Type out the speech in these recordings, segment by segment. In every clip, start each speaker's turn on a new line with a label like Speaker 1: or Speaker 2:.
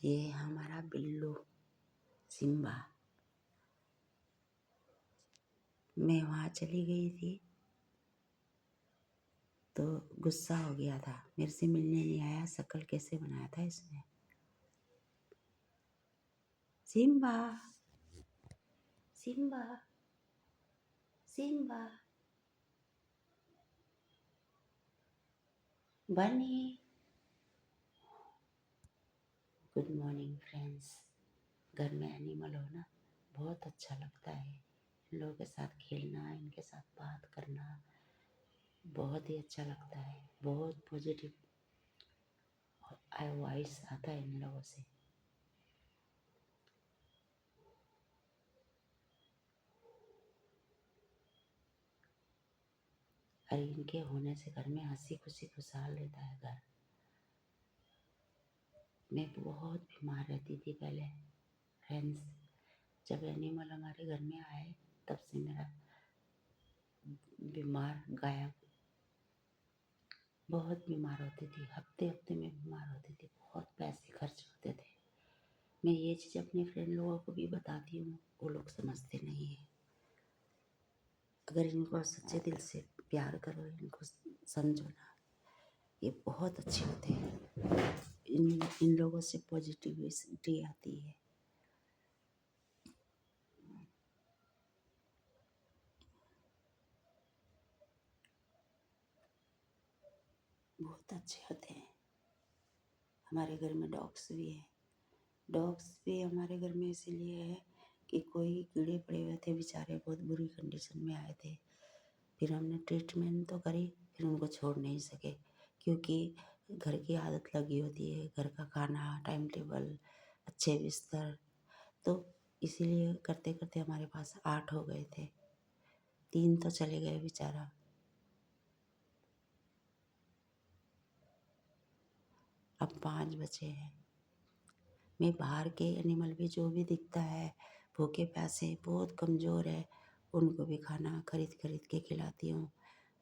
Speaker 1: ये हमारा बिल्लू सिम्बा। मैं वहाँ चली गई थी तो गुस्सा हो गया था, मेरे से मिलने नहीं आया। शक्ल कैसे बनाया था इसने। सिम्बा, सिम्बा, सिम्बा, बनी। Good morning friends. घर में एनिमल हो ना, बहुत अच्छा लगता है। इन लोगों के साथ खेलना, इनके साथ बात करना बहुत ही अच्छा लगता है। बहुत पॉजिटिव वॉइस आता है इन लोगों से। और इनके होने से घर में हंसी खुशी खुशहाल रहता है घर। मैं बहुत बीमार रहती थी पहले फ्रेंड्स। जब एनिमल हमारे घर में आए तब से मेरा बीमार गायब। बहुत बीमार होती थी, हफ्ते हफ्ते में बीमार होती थी, बहुत पैसे खर्च होते थे। मैं ये चीज़ अपने फ्रेंड लोगों को भी बताती हूँ, वो लोग समझते नहीं है। अगर इनको सच्चे दिल से प्यार करो, इनको समझो ना, ये बहुत अच्छे होते हैं। इन लोगों से पॉजिटिविटी आती है। बहुत अच्छे होते हैं। हमारे घर में डॉग्स भी हैं। डॉग्स भी हमारे घर में इसीलिए है कि कोई कीड़े पड़े हुए थे बेचारे, बहुत बुरी कंडीशन में आए थे। फिर हमने ट्रीटमेंट तो करी, फिर उनको छोड़ नहीं सके क्योंकि घर की आदत लगी होती है, घर का खाना, टाइम टेबल, अच्छे बिस्तर। तो इसीलिए करते करते हमारे पास 8 हो गए थे। 3 तो चले गए बेचारा। अब 5 बचे हैं। मैं बाहर के एनिमल भी जो भी दिखता है भूखे प्यासे बहुत कमज़ोर है, उनको भी खाना खरीद खरीद के खिलाती हूँ।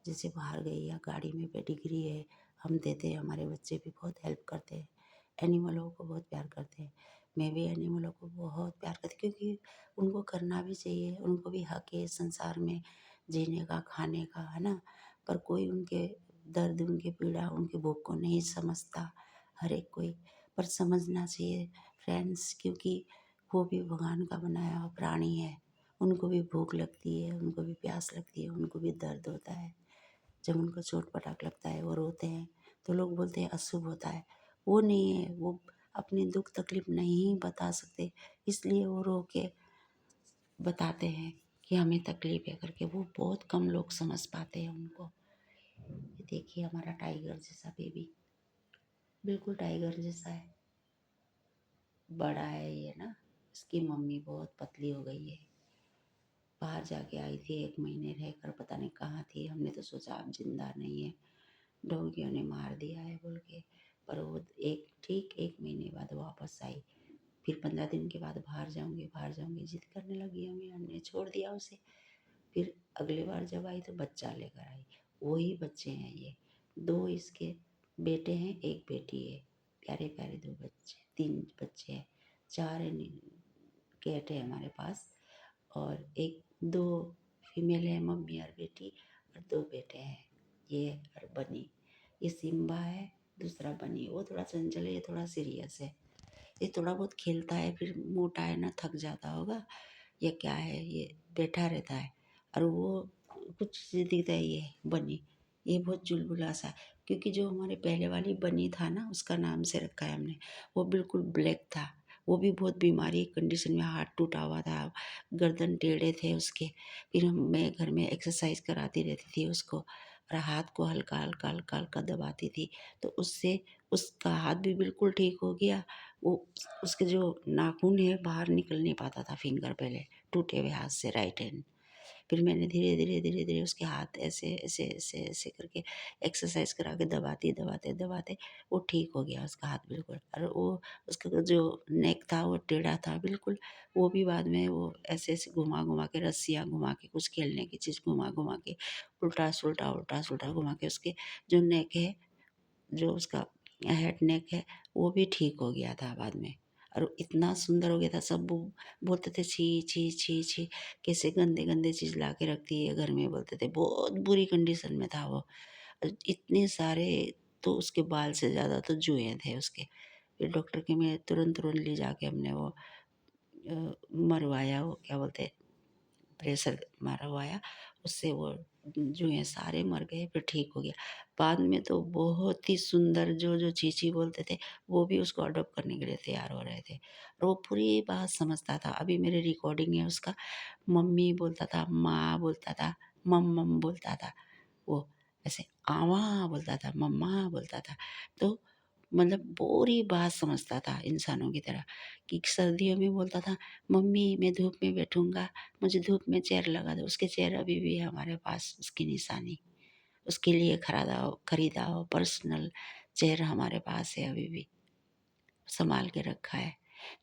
Speaker 1: जैसे बाहर गई या गाड़ी में पेडिग्री है, हम देते हैं। हमारे बच्चे भी बहुत हेल्प करते हैं, एनिमलों को बहुत प्यार करते हैं। मैं भी एनिमलों को बहुत प्यार करती क्योंकि उनको करना भी चाहिए, उनको भी हक है संसार में जीने का, खाने का, है ना। पर कोई उनके दर्द, उनके पीड़ा, उनके भूख को नहीं समझता हर एक कोई। पर समझना चाहिए फ्रेंड्स, क्योंकि वो भी भगवान का बनाया हुआ प्राणी है। उनको भी भूख लगती है, उनको भी प्यास लगती है, उनको भी दर्द होता है। जब उनको चोट पटाख लगता है वो रोते हैं तो लोग बोलते हैं अशुभ होता है। वो नहीं है, वो अपनी दुख तकलीफ नहीं बता सकते, इसलिए वो रो के बताते हैं कि हमें तकलीफ है करके। वो बहुत कम लोग समझ पाते हैं उनको। ये देखिए हमारा टाइगर जैसा बेबी, बिल्कुल टाइगर जैसा है। बड़ा है ये ना। इसकी मम्मी बहुत पतली हो गई है। बाहर जाके आई थी, 1 महीने रहकर पता नहीं कहाँ थी। हमने तो सोचा अब जिंदा नहीं है, डॉगियों ने मार दिया है बोल के। पर वो ठीक 1 महीने बाद वापस आई। फिर 15 दिन के बाद बाहर जाऊंगी, बाहर जाऊंगी जिद करने लगी हमें, हमने छोड़ दिया उसे। फिर अगली बार जब आई तो बच्चा लेकर आई। वही बच्चे हैं ये। 2 इसके बेटे हैं, 1 बेटी है। प्यारे प्यारे 2 बच्चे, 3 बच्चे हैं। 4 कैट है हमारे पास, और 2 फीमेल है, मम्मी और बेटी, और 2 बेटे हैं। ये और बनी। ये सिम्बा है, दूसरा बनी। वो थोड़ा चंचल है, ये थोड़ा सीरियस है। ये थोड़ा बहुत खेलता है, फिर मोटा है ना, थक जाता होगा या क्या है, ये बैठा रहता है। और वो कुछ चीज़ दिखता है, ये बनी। ये बहुत चुलबुला सा, क्योंकि जो हमारे पहले वाली बनी था ना, उसका नाम से रखा है हमने। वो बिल्कुल ब्लैक था। वो भी बहुत बीमारी कंडीशन में, हाथ टूटा हुआ था, गर्दन टेढ़े थे उसके। फिर मैं घर में एक्सरसाइज कराती रहती थी उसको, और हाथ को हल्का हल्का हल्का हल्का दबाती थी, तो उससे उसका हाथ भी बिल्कुल ठीक हो गया। वो उसके जो नाखून है बाहर निकल नहीं पाता था, फिंगर पहले टूटे हुए हाथ से, राइट हैंड। फिर मैंने धीरे धीरे धीरे धीरे उसके हाथ ऐसे ऐसे ऐसे ऐसे करके एक्सरसाइज करा के दबाते दबाते दबाते वो ठीक हो गया उसका हाथ बिल्कुल। और वो उसका जो नेक था वो टेढ़ा था बिल्कुल। वो भी बाद में वो ऐसे ऐसे घुमा घुमा के, रस्सियाँ घुमा के, कुछ खेलने की चीज़ घुमा घुमा के, उल्टा सुल्टा घुमा के उसके जो नेक है, जो उसका हेड नेक है, वो भी ठीक हो गया था बाद में। और इतना सुंदर हो गया था, सब बोलते थे छी छी छी छी, कैसे गंदे गंदे चीज़ ला के रखती है घर में, बोलते थे। बहुत बुरी कंडीशन में था वो। इतने सारे, तो उसके बाल से ज़्यादा तो जुए थे उसके। फिर डॉक्टर के में तुरंत तुरंत ले जाके हमने वो मरवाया, वो क्या बोलते हैं, प्रेशर मरवाया, उससे वो जुएँ सारे मर गए, फिर ठीक हो गया। बाद में तो बहुत ही सुंदर, जो जो चीची बोलते थे वो भी उसको अडॉप्ट करने के लिए तैयार हो रहे थे, और वो पूरी बात समझता था। अभी मेरी रिकॉर्डिंग है उसका, मम्मी बोलता था, माँ बोलता था, मम बोलता था वो, ऐसे आवा बोलता था, मम्मा बोलता था। तो मतलब पूरी बात समझता था इंसानों की तरह। कि सर्दियों में बोलता था, मम्मी मैं धूप में बैठूँगा, मुझे धूप में चेयर लगा दो। उसके चेयर अभी भी है हमारे पास, उसकी निशानी। उसके लिए खरीदा हो पर्सनल चेयर हमारे पास है अभी भी, सँभाल के रखा है।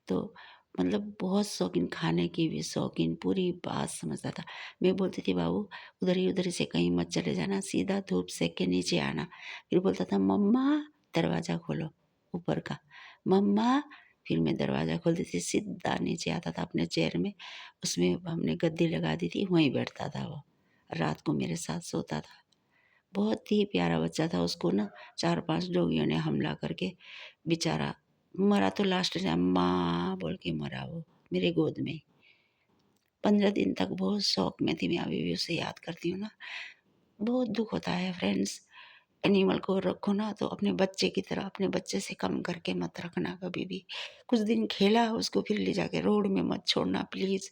Speaker 1: तो मतलब बहुत शौकीन, खाने की भी शौकीन, पूरी बात समझता था। मैं बोलती थी, बाबू उधर ही से कहीं मत चले जाना, सीधा धूप सेक के नीचे आना। फिर बोलता था, मम्मा दरवाज़ा खोलो ऊपर का, मम्मा। फिर मैं दरवाज़ा खोलती थी, सीधा नीचे आता था अपने चेयर में। उसमें हमने गद्दी लगा दी थी, वहीं बैठता था वो। रात को मेरे साथ सोता था। बहुत ही प्यारा बच्चा था। उसको ना 4-5 डॉगियों ने हमला करके बेचारा मरा, तो लास्ट में अम्मा बोल के मरा वो, मेरे गोद में। 15 दिन तक बहुत शौक में थी मैं, अभी भी उसे याद करती हूँ ना, बहुत दुःख होता है फ्रेंड्स। एनिमल को रखो ना तो अपने बच्चे की तरह, अपने बच्चे से कम करके मत रखना कभी भी। कुछ दिन खेला उसको, फिर ले जाके रोड में मत छोड़ना प्लीज़।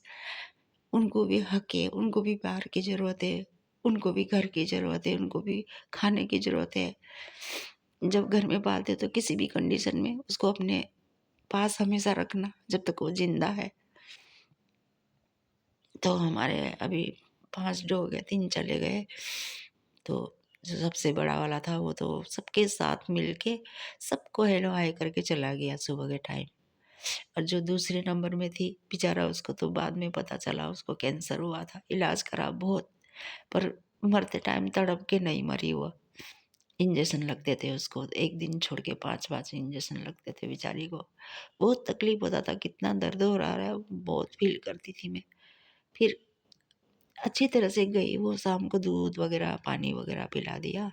Speaker 1: उनको भी हक है, उनको भी प्यार की ज़रूरत है, उनको भी घर की ज़रूरत है, उनको भी खाने की ज़रूरत है। जब घर में पालते हो तो किसी भी कंडीशन में उसको अपने पास हमेशा रखना जब तक वो ज़िंदा है। तो हमारे अभी 5 डॉग हैं, 3 चले गए। तो जो सबसे बड़ा वाला था वो तो सबके साथ मिलके सबको हेलो हाय करके चला गया सुबह के टाइम। और जो दूसरे नंबर में थी, बेचारा उसको तो बाद में पता चला उसको कैंसर हुआ था। इलाज करा बहुत, पर मरते टाइम तड़प के नहीं मरी वो। इंजेक्शन लगते थे उसको, 1 दिन छोड़ के 5-5 इंजेक्शन लगते थे बेचारी को। बहुत तकलीफ़ होता था, कितना दर्द हो रहा है, बहुत फ़ील करती थी मैं। फिर अच्छी तरह से गई वो, शाम को दूध वग़ैरह, पानी वग़ैरह पिला दिया।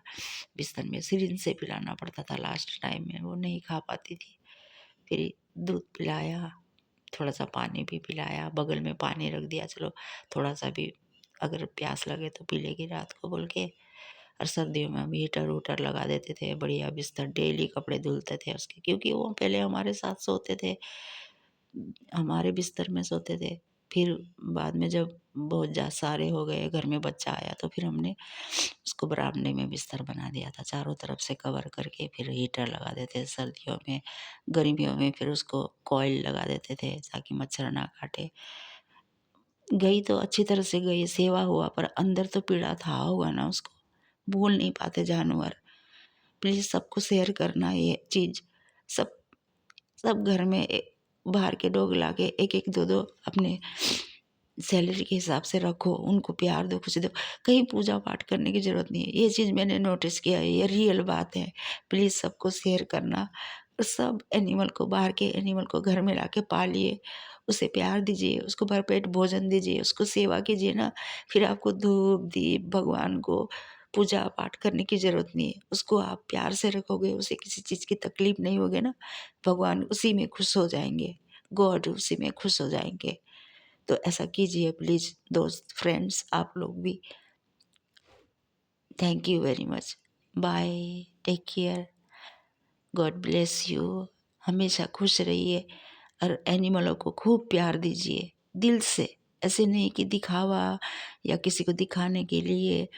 Speaker 1: बिस्तर में सिरिंज से पिलाना पड़ता था लास्ट टाइम में, वो नहीं खा पाती थी। फिर दूध पिलाया, थोड़ा-सा पानी भी पिलाया, बगल में पानी रख दिया, चलो थोड़ा-सा भी अगर प्यास लगे तो पी लेगी रात को बोल के। और सर्दियों में हम हीटर-वूटर लगा देते थे, बढ़िया बिस्तर, डेली कपड़े धुलते थे उसके, क्योंकि वो पहले हमारे साथ सोते थे, हमारे बिस्तर में सोते थे। फिर बाद में जब बहुत सारे हो गए, घर में बच्चा आया, तो फिर हमने उसको बरामदे में बिस्तर बना दिया था, चारों तरफ से कवर करके। फिर हीटर लगा देते थे सर्दियों में, गर्मियों में फिर उसको कॉइल लगा देते थे ताकि मच्छर ना काटे। गई तो अच्छी तरह से गई, सेवा हुआ, पर अंदर तो पीड़ा था होगा ना उसको, भूल नहीं पाते जानवर। प्लीज़ सबको शेयर करना ये चीज़। सब सब घर में बाहर के डॉग लाके 1-1 2-2 अपने सैलरी के हिसाब से रखो, उनको प्यार दो, खुशी दो। कहीं पूजा-पाठ करने की ज़रूरत नहीं है। ये चीज़ मैंने नोटिस किया है, ये रियल बात है। प्लीज़ सबको शेयर करना। और सब एनिमल को, बाहर के एनिमल को घर में लाके पालिए, उसे प्यार दीजिए, उसको भरपेट भोजन दीजिए, उसको सेवा कीजिए ना। फिर आपको धूप-दीप भगवान को पूजा-पाठ करने की ज़रूरत नहीं है। उसको आप प्यार से रखोगे, उसे किसी चीज़ की तकलीफ़ नहीं होगी ना, भगवान उसी में खुश हो जाएँगे, गॉड उसी में खुश हो जाएँगे। तो ऐसा कीजिए प्लीज़ दोस्त, फ्रेंड्स, आप लोग भी। Thank you very much. Bye, take care, God bless you. हमेशा खुश रहिए और एनिमलों को खूब प्यार दीजिए दिल से। ऐसे नहीं कि दिखावा या किसी को दिखाने के लिए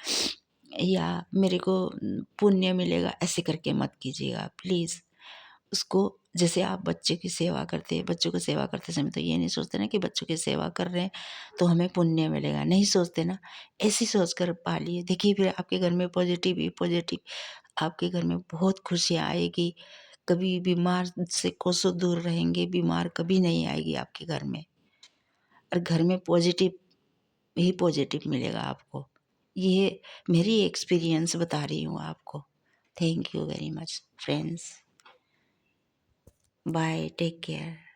Speaker 1: या मेरे को पुण्य मिलेगा, ऐसे करके मत कीजिएगा प्लीज़। उसको, जैसे आप बच्चे की सेवा करते हैं, बच्चों को सेवा करते समय तो ये नहीं सोचते ना कि बच्चों की सेवा कर रहे हैं तो हमें पुण्य मिलेगा, नहीं सोचते ना। ऐसी सोच कर पालिए, देखिए फिर आपके घर में पॉजिटिव ही पॉजिटिव, आपके घर में बहुत खुशियाँ आएगी। कभी बीमार से कोसों दूर रहेंगे, बीमार कभी नहीं आएगी आपके घर में। और घर में पॉजिटिव ही पॉजिटिव मिलेगा आपको। ये मेरी एक्सपीरियंस बता रही हूँ आपको। Thank you very much friends. Bye, take care.